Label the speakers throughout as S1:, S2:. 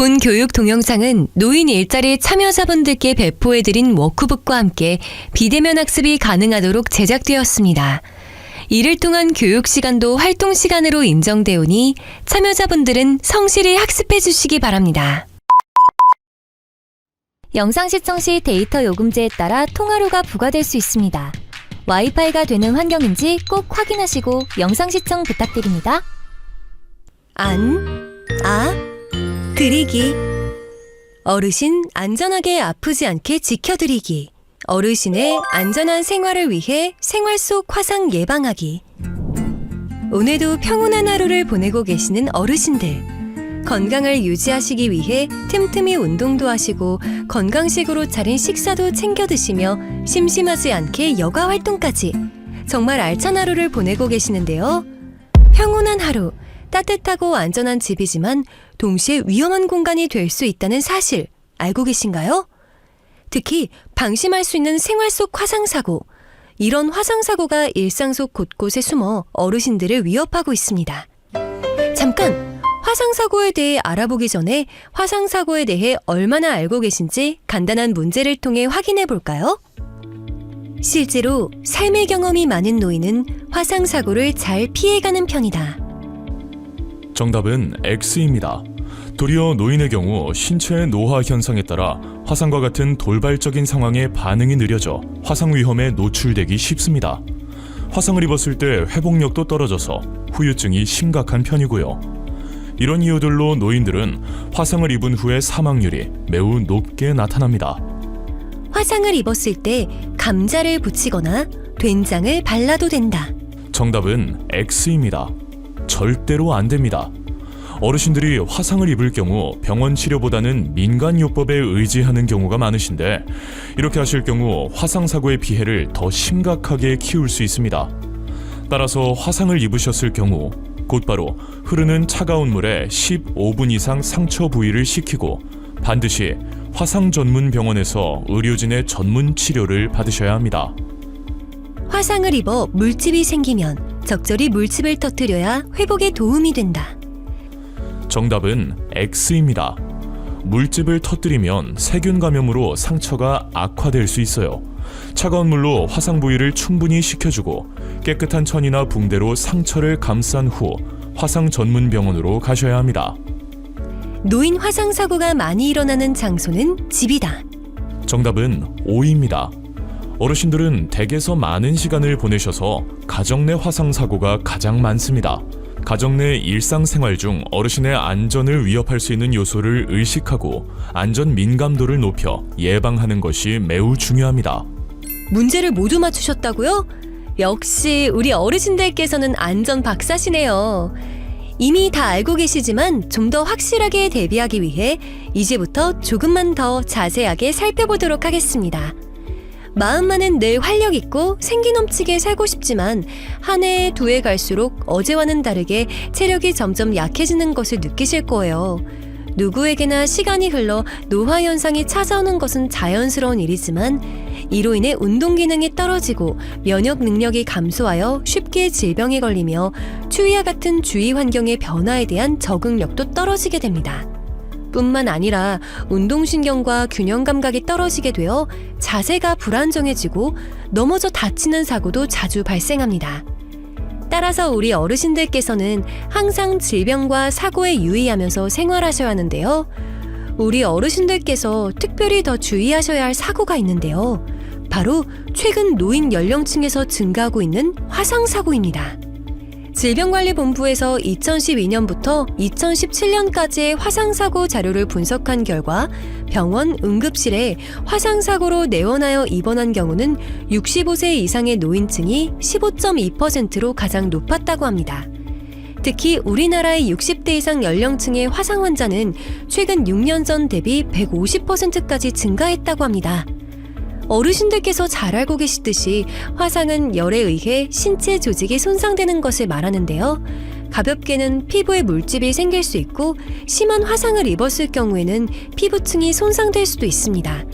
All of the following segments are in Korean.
S1: 본 교육 동영상은 노인 일자리 참여자분들께 배포해드린 워크북과 함께 비대면 학습이 가능하도록 제작되었습니다. 이를 통한 교육 시간도 활동 시간으로 인정되오니 참여자분들은 성실히 학습해 주시기 바랍니다.
S2: 영상 시청 시 데이터 요금제에 따라 통화료가 부과될 수 있습니다. 와이파이가 되는 환경인지 꼭 확인하시고 영상 시청 부탁드립니다.
S1: 드리기. 어르신 안전하게 아프지 않게 지켜드리기. 어르신의 안전한 생활을 위해 생활 속 화상 예방하기. 오늘도 평온한 하루를 보내고 계시는 어르신들. 건강을 유지하시기 위해 틈틈이 운동도 하시고 건강식으로 차린 식사도 챙겨 드시며 심심하지 않게 여가 활동까지 정말 알찬 하루를 보내고 계시는데요. 평온한 하루, 따뜻하고 안전한 집이지만 동시에 위험한 공간이 될 수 있다는 사실 알고 계신가요? 특히 방심할 수 있는 생활 속 화상사고. 이런 화상사고가 일상 속 곳곳에 숨어 어르신들을 위협하고 있습니다. 잠깐! 화상사고에 대해 알아보기 전에 화상사고에 대해 얼마나 알고 계신지 간단한 문제를 통해 확인해 볼까요? 실제로 삶의 경험이 많은 노인은 화상사고를 잘 피해가는 편이다.
S3: 정답은 X입니다. 도리어 노인의 경우 신체의 노화 현상에 따라 화상과 같은 돌발적인 상황에 반응이 느려져 화상 위험에 노출되기 쉽습니다. 화상을 입었을 때 회복력도 떨어져서 후유증이 심각한 편이고요. 이런 이유들로 노인들은 화상을 입은 후의 사망률이 매우 높게 나타납니다.
S1: 화상을 입었을 때 감자를 붙이거나 된장을 발라도 된다.
S3: 정답은 X입니다. 절대로 안 됩니다. 어르신들이 화상을 입을 경우 병원 치료보다는 민간요법에 의지하는 경우가 많으신데 이렇게 하실 경우 화상사고의 피해를 더 심각하게 키울 수 있습니다. 따라서 화상을 입으셨을 경우 곧바로 흐르는 차가운 물에 15분 이상 상처 부위를 식히고 반드시 화상 전문 병원에서 의료진의 전문 치료를 받으셔야 합니다.
S1: 화상을 입어 물집이 생기면 적절히 물집을 터뜨려야 회복에 도움이 된다.
S3: 정답은 X입니다. 물집을 터뜨리면 세균 감염으로 상처가 악화될 수 있어요. 차가운 물로 화상 부위를 충분히 식혀주고 깨끗한 천이나 붕대로 상처를 감싼 후 화상 전문 병원으로 가셔야 합니다.
S1: 노인 화상 사고가 많이 일어나는 장소는 집이다.
S3: 정답은 O입니다. 어르신들은 댁에서 많은 시간을 보내셔서 가정 내 화상 사고가 가장 많습니다. 가정 내 일상생활 중 어르신의 안전을 위협할 수 있는 요소를 의식하고 안전 민감도를 높여 예방하는 것이 매우 중요합니다.
S1: 문제를 모두 맞추셨다고요? 역시 우리 어르신들께서는 안전 박사시네요. 이미 다 알고 계시지만 좀 더 확실하게 대비하기 위해 이제부터 조금만 더 자세하게 살펴보도록 하겠습니다. 마음만은 늘 활력 있고 생기 넘치게 살고 싶지만 한 해 두 해 갈수록 어제와는 다르게 체력이 점점 약해지는 것을 느끼실 거예요. 누구에게나 시간이 흘러 노화 현상이 찾아오는 것은 자연스러운 일이지만 이로 인해 운동 기능이 떨어지고 면역 능력이 감소하여 쉽게 질병에 걸리며 추위와 같은 주위 환경의 변화에 대한 적응력도 떨어지게 됩니다. 뿐만 아니라 운동신경과 균형 감각이 떨어지게 되어 자세가 불안정해지고 넘어져 다치는 사고도 자주 발생합니다. 따라서 우리 어르신들께서는 항상 질병과 사고에 유의하면서 생활하셔야 하는데요. 우리 어르신들께서 특별히 더 주의하셔야 할 사고가 있는데요. 바로 최근 노인 연령층에서 증가하고 있는 화상사고입니다. 질병관리본부에서 2012년부터 2017년까지의 화상사고 자료를 분석한 결과 병원 응급실에 화상사고로 내원하여 입원한 경우는 65세 이상의 노인층이 15.2%로 가장 높았다고 합니다. 특히 우리나라의 60대 이상 연령층의 화상 환자는 최근 6년 전 대비 150%까지 증가했다고 합니다. 어르신들께서 잘 알고 계시듯이 화상은 열에 의해 신체 조직이 손상되는 것을 말하는데요. 가볍게는 피부에 물집이 생길 수 있고 심한 화상을 입었을 경우에는 피부층이 손상될 수도 있습니다.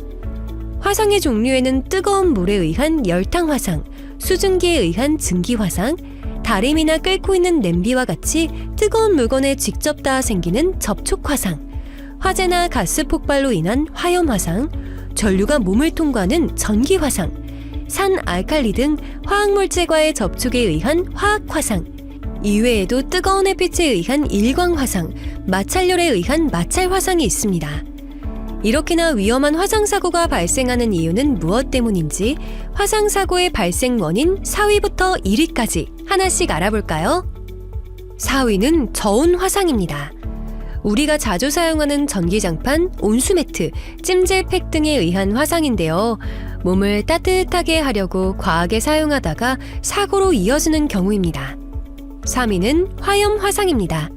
S1: 화상의 종류에는 뜨거운 물에 의한 열탕 화상, 수증기에 의한 증기 화상, 다림이나 끓고 있는 냄비와 같이 뜨거운 물건에 직접 닿아 생기는 접촉 화상, 화재나 가스 폭발로 인한 화염 화상, 전류가 몸을 통과하는 전기 화상, 산 알칼리 등 화학물질과의 접촉에 의한 화학 화상, 이외에도 뜨거운 햇빛에 의한 일광 화상, 마찰열에 의한 마찰 화상이 있습니다. 이렇게나 위험한 화상사고가 발생하는 이유는 무엇 때문인지 화상사고의 발생 원인 4위부터 1위까지 하나씩 알아볼까요? 4위는 저온 화상입니다. 우리가 자주 사용하는 전기장판, 온수매트, 찜질팩 등에 의한 화상인데요. 몸을 따뜻하게 하려고 과하게 사용하다가 사고로 이어지는 경우입니다. 3위는 화염 화상입니다.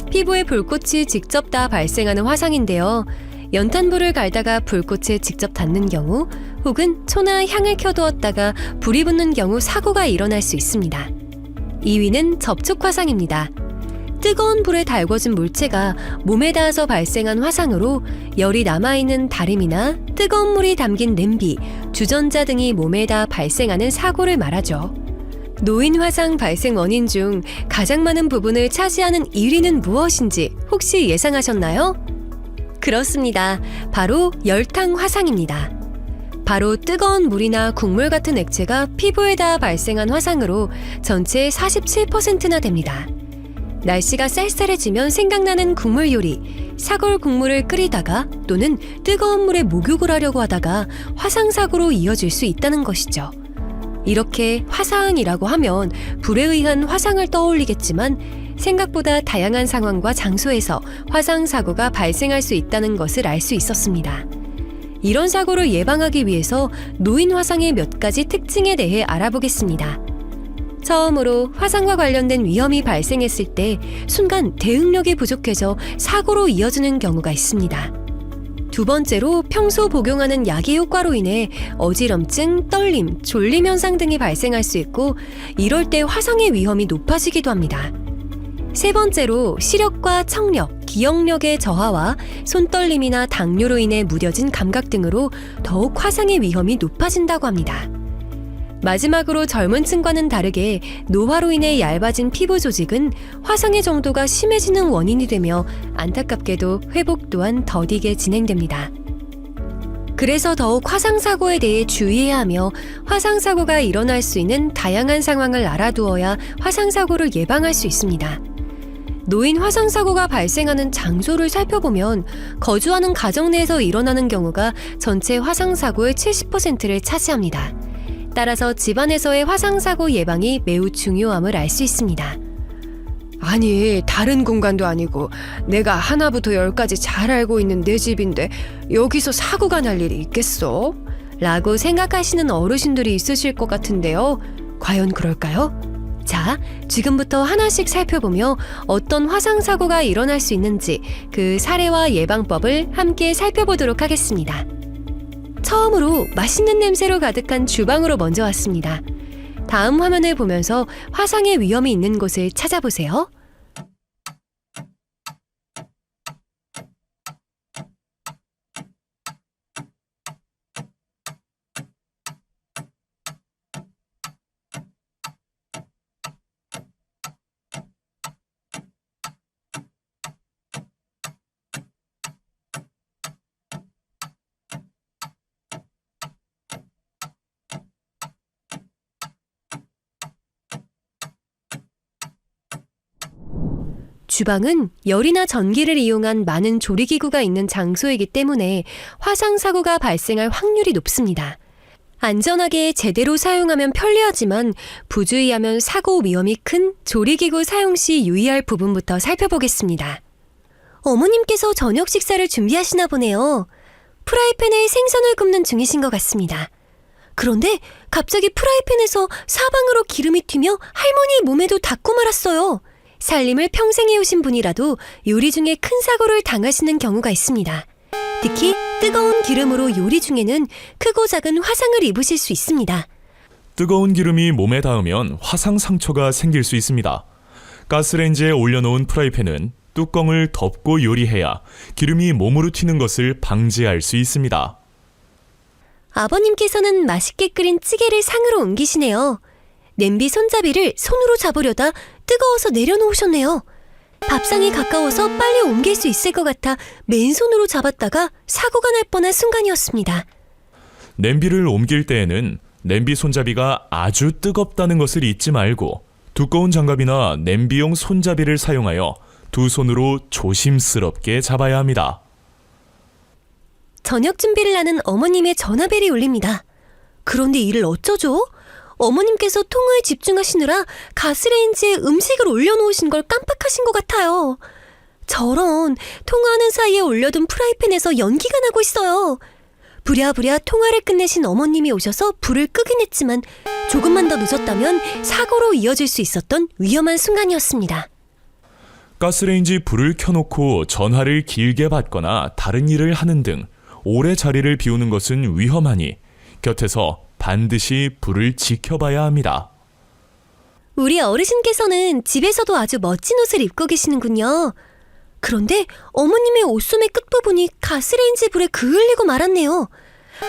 S1: 피부에 불꽃이 직접 닿아 발생하는 화상인데요. 연탄불을 갈다가 불꽃에 직접 닿는 경우 혹은 초나 향을 켜두었다가 불이 붙는 경우 사고가 일어날 수 있습니다. 2위는 접촉 화상입니다. 뜨거운 불에 달궈진 물체가 몸에 닿아서 발생한 화상으로 열이 남아있는 다림이나 뜨거운 물이 담긴 냄비, 주전자 등이 몸에 닿아 발생하는 사고를 말하죠. 노인 화상 발생 원인 중 가장 많은 부분을 차지하는 1위는 무엇인지 혹시 예상하셨나요? 그렇습니다. 바로 열탕 화상입니다. 바로 뜨거운 물이나 국물 같은 액체가 피부에 닿아 발생한 화상으로 전체의 47%나 됩니다. 날씨가 쌀쌀해지면 생각나는 국물 요리, 사골 국물을 끓이다가 또는 뜨거운 물에 목욕을 하려고 하다가 화상사고로 이어질 수 있다는 것이죠. 이렇게 화상이라고 하면 불에 의한 화상을 떠올리겠지만 생각보다 다양한 상황과 장소에서 화상사고가 발생할 수 있다는 것을 알 수 있었습니다. 이런 사고를 예방하기 위해서 노인 화상의 몇 가지 특징에 대해 알아보겠습니다. 처음으로 화상과 관련된 위험이 발생했을 때 순간 대응력이 부족해져 사고로 이어지는 경우가 있습니다. 두 번째로 평소 복용하는 약의 효과로 인해 어지럼증, 떨림, 졸림 현상 등이 발생할 수 있고 이럴 때 화상의 위험이 높아지기도 합니다. 세 번째로 시력과 청력, 기억력의 저하와 손떨림이나 당뇨로 인해 무뎌진 감각 등으로 더욱 화상의 위험이 높아진다고 합니다. 마지막으로 젊은 층과는 다르게 노화로 인해 얇아진 피부 조직은 화상의 정도가 심해지는 원인이 되며 안타깝게도 회복 또한 더디게 진행됩니다. 그래서 더욱 화상사고에 대해 주의해야 하며 화상사고가 일어날 수 있는 다양한 상황을 알아두어야 화상사고를 예방할 수 있습니다. 노인 화상사고가 발생하는 장소를 살펴보면 거주하는 가정 내에서 일어나는 경우가 전체 화상사고의 70%를 차지합니다. 따라서 집안에서의 화상사고 예방이 매우 중요함을 알 수 있습니다.
S4: 아니, 다른 공간도 아니고 내가 하나부터 10까지 잘 알고 있는 내 집인데 여기서 사고가 날 일이 있겠어?
S1: 라고 생각하시는 어르신들이 있으실 것 같은데요. 과연 그럴까요? 자, 지금부터 하나씩 살펴보며 어떤 화상사고가 일어날 수 있는지 그 사례와 예방법을 함께 살펴보도록 하겠습니다. 처음으로 맛있는 냄새로 가득한 주방으로 먼저 왔습니다. 다음 화면을 보면서 화상의 위험이 있는 곳을 찾아보세요. 주방은 열이나 전기를 이용한 많은 조리기구가 있는 장소이기 때문에 화상사고가 발생할 확률이 높습니다. 안전하게 제대로 사용하면 편리하지만 부주의하면 사고 위험이 큰 조리기구 사용 시 유의할 부분부터 살펴보겠습니다. 어머님께서 저녁 식사를 준비하시나 보네요. 프라이팬에 생선을 굽는 중이신 것 같습니다. 그런데 갑자기 프라이팬에서 사방으로 기름이 튀며 할머니 몸에도 닿고 말았어요. 살림을 평생 해오신 분이라도 요리 중에 큰 사고를 당하시는 경우가 있습니다. 특히 뜨거운 기름으로 요리 중에는 크고 작은 화상을 입으실 수 있습니다.
S3: 뜨거운 기름이 몸에 닿으면 화상 상처가 생길 수 있습니다. 가스레인지에 올려놓은 프라이팬은 뚜껑을 덮고 요리해야 기름이 몸으로 튀는 것을 방지할 수 있습니다.
S1: 아버님께서는 맛있게 끓인 찌개를 상으로 옮기시네요. 냄비 손잡이를 손으로 잡으려다 뜨거워서 내려놓으셨네요. 밥상이 가까워서 빨리 옮길 수 있을 것 같아 맨손으로 잡았다가 사고가 날 뻔한 순간이었습니다.
S3: 냄비를 옮길 때에는 냄비 손잡이가 아주 뜨겁다는 것을 잊지 말고 두꺼운 장갑이나 냄비용 손잡이를 사용하여 두 손으로 조심스럽게 잡아야 합니다.
S1: 저녁 준비를 하는 어머님의 전화벨이 울립니다. 그런데 이를 어쩌죠? 어머님께서 통화에 집중하시느라 가스레인지에 음식을 올려놓으신 걸 깜빡하신 것 같아요. 저런, 통화하는 사이에 올려둔 프라이팬에서 연기가 나고 있어요. 부랴부랴 통화를 끝내신 어머님이 오셔서 불을 끄긴 했지만 조금만 더 늦었다면 사고로 이어질 수 있었던 위험한 순간이었습니다.
S3: 가스레인지 불을 켜놓고 전화를 길게 받거나 다른 일을 하는 등 오래 자리를 비우는 것은 위험하니 곁에서 반드시 불을 지켜봐야 합니다.
S1: 우리 어르신께서는 집에서도 아주 멋진 옷을 입고 계시는군요. 그런데 어머님의 옷소매 끝부분이 가스레인지 불에 그을리고 말았네요.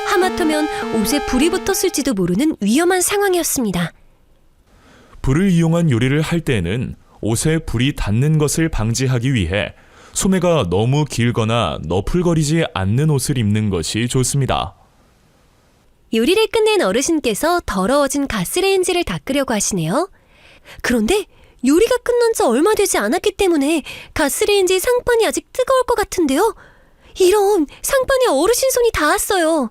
S1: 하마터면 옷에 불이 붙었을지도 모르는 위험한 상황이었습니다.
S3: 불을 이용한 요리를 할 때에는 옷에 불이 닿는 것을 방지하기 위해 소매가 너무 길거나 너풀거리지 않는 옷을 입는 것이 좋습니다.
S1: 요리를 끝낸 어르신께서 더러워진 가스레인지를 닦으려고 하시네요. 그런데 요리가 끝난 지 얼마 되지 않았기 때문에 가스레인지 상판이 아직 뜨거울 것 같은데요. 이런, 상판에 어르신 손이 닿았어요.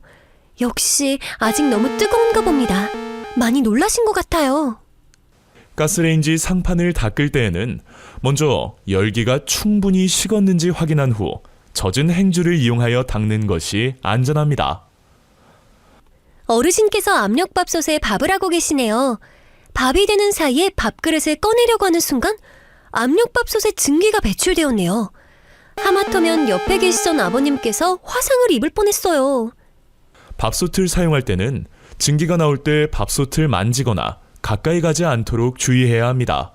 S1: 역시 아직 너무 뜨거운가 봅니다. 많이 놀라신 것 같아요.
S3: 가스레인지 상판을 닦을 때에는 먼저 열기가 충분히 식었는지 확인한 후 젖은 행주를 이용하여 닦는 것이 안전합니다.
S1: 어르신께서 압력밥솥에 밥을 하고 계시네요. 밥이 되는 사이에 밥그릇을 꺼내려고 하는 순간 압력밥솥에 증기가 배출되었네요. 하마터면 옆에 계시던 아버님께서 화상을 입을 뻔했어요.
S3: 밥솥을 사용할 때는 증기가 나올 때 밥솥을 만지거나 가까이 가지 않도록 주의해야 합니다.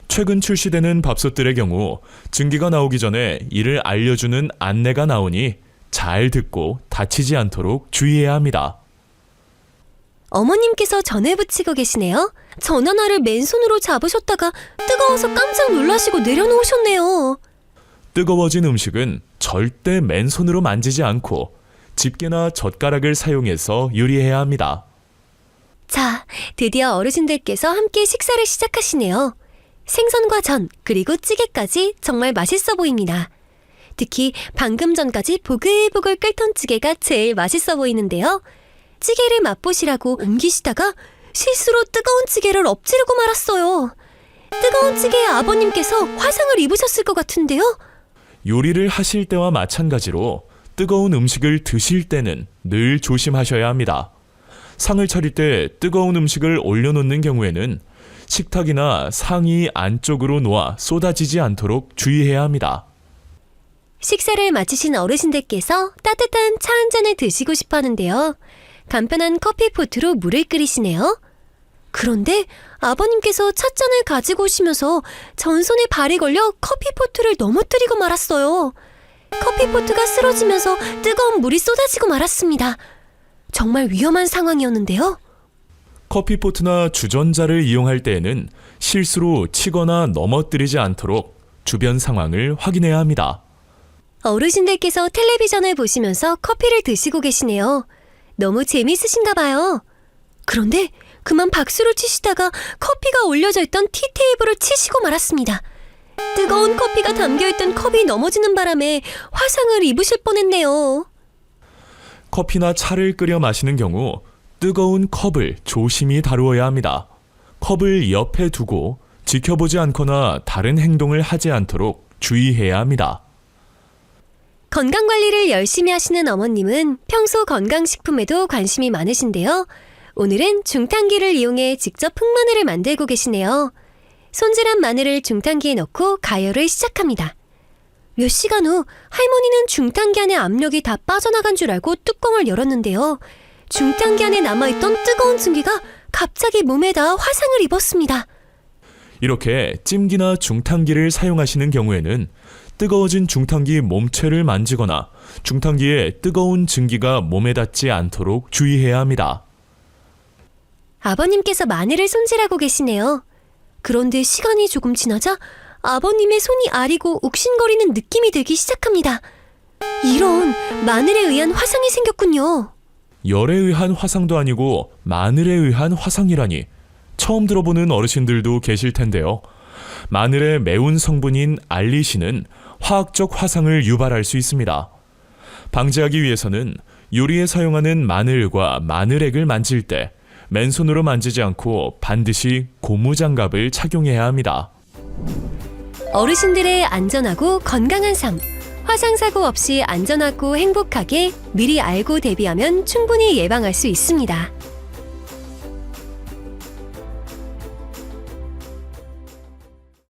S3: 최근 출시되는 밥솥들의 경우 증기가 나오기 전에 이를 알려주는 안내가 나오니 잘 듣고 다치지 않도록 주의해야 합니다.
S1: 어머님께서 전에 붙이고 계시네요. 전화날을 맨손으로 잡으셨다가 뜨거워서 깜짝 놀라시고 내려놓으셨네요.
S3: 뜨거워진 음식은 절대 맨손으로 만지지 않고 집게나 젓가락을 사용해서 요리해야 합니다.
S1: 자, 드디어 어르신들께서 함께 식사를 시작하시네요. 생선과 전, 그리고 찌개까지 정말 맛있어 보입니다. 특히 방금 전까지 보글보글 끓던 찌개가 제일 맛있어 보이는데요. 찌개를 맛보시라고 옮기시다가 실수로 뜨거운 찌개를 엎지르고 말았어요. 뜨거운 찌개에 아버님께서 화상을 입으셨을 것 같은데요.
S3: 요리를 하실 때와 마찬가지로 뜨거운 음식을 드실 때는 늘 조심하셔야 합니다. 상을 차릴 때 뜨거운 음식을 올려놓는 경우에는 식탁이나 상이 안쪽으로 놓아 쏟아지지 않도록 주의해야 합니다.
S1: 식사를 마치신 어르신들께서 따뜻한 차 한 잔을 드시고 싶어 하는데요. 간편한 커피포트로 물을 끓이시네요. 그런데 아버님께서 찻잔을 가지고 오시면서 전손에 발이 걸려 커피포트를 넘어뜨리고 말았어요. 커피포트가 쓰러지면서 뜨거운 물이 쏟아지고 말았습니다. 정말 위험한 상황이었는데요.
S3: 커피포트나 주전자를 이용할 때에는 실수로 치거나 넘어뜨리지 않도록 주변 상황을 확인해야 합니다.
S1: 어르신들께서 텔레비전을 보시면서 커피를 드시고 계시네요. 너무 재미있으신가 봐요. 그런데 그만 박수를 치시다가 커피가 올려져 있던 티테이블을 치시고 말았습니다. 뜨거운 커피가 담겨있던 컵이 넘어지는 바람에 화상을 입으실 뻔했네요.
S3: 커피나 차를 끓여 마시는 경우 뜨거운 컵을 조심히 다루어야 합니다. 컵을 옆에 두고 지켜보지 않거나 다른 행동을 하지 않도록 주의해야 합니다.
S1: 건강관리를 열심히 하시는 어머님은 평소 건강식품에도 관심이 많으신데요. 오늘은 중탕기를 이용해 직접 흑마늘을 만들고 계시네요. 손질한 마늘을 중탕기에 넣고 가열을 시작합니다. 몇 시간 후 할머니는 중탕기 안에 압력이 다 빠져나간 줄 알고 뚜껑을 열었는데요. 중탕기 안에 남아있던 뜨거운 증기가 갑자기 몸에다 화상을 입었습니다.
S3: 이렇게 찜기나 중탕기를 사용하시는 경우에는 뜨거워진 중탕기 몸체를 만지거나 중탕기에 뜨거운 증기가 몸에 닿지 않도록 주의해야 합니다.
S1: 아버님께서 마늘을 손질하고 계시네요. 그런데 시간이 조금 지나자 아버님의 손이 아리고 욱신거리는 느낌이 들기 시작합니다. 이런 마늘에 의한 화상이 생겼군요.
S3: 열에 의한 화상도 아니고 마늘에 의한 화상이라니 처음 들어보는 어르신들도 계실 텐데요. 마늘의 매운 성분인 알리신은 화학적 화상을 유발할 수 있습니다. 방지하기 위해서는 요리에 사용하는 마늘과 마늘액을 만질 때 맨손으로 만지지 않고 반드시 고무장갑을 착용해야 합니다.
S1: 어르신들의 안전하고 건강한 삶, 화상사고 없이 안전하고 행복하게 미리 알고 대비하면 충분히 예방할 수 있습니다.